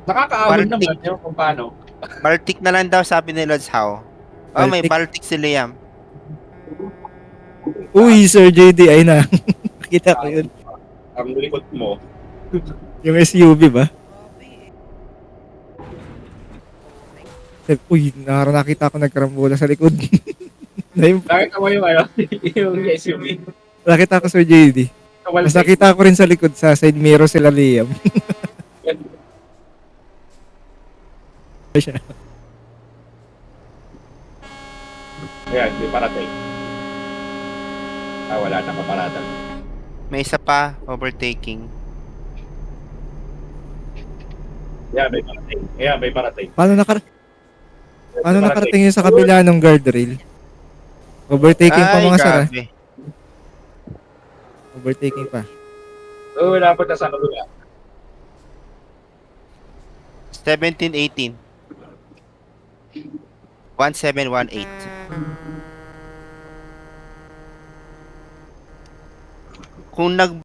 Nakakaamon Baltic. naman yun kung paano. Baltic na lang daw sabi ni Lods Howe. Oh, may Baltic. Baltic si Liam. Uy, Sir JD, ay na. Nakita ko yun. Ang likod mo. Yung SUV ba? Uy, nakita ko nagkarambola sa likod. Nakita mo yung ano, yung SUV. Nakita ko Sir JD. Mas nakita ko rin sa likod sa side mirror sila Liam. Siya. Ayan, di parating. Ah, wala na kaparada. May isa pa, overtaking. Ayan, may parating. Ayan, may parating. Paano nakarating yun sa kabila ng guardrail? Overtaking pa Ay, mga sir. grabe. Overtaking pa. Oo, wala pa na sa kabila. 1718. 1718. Kung nag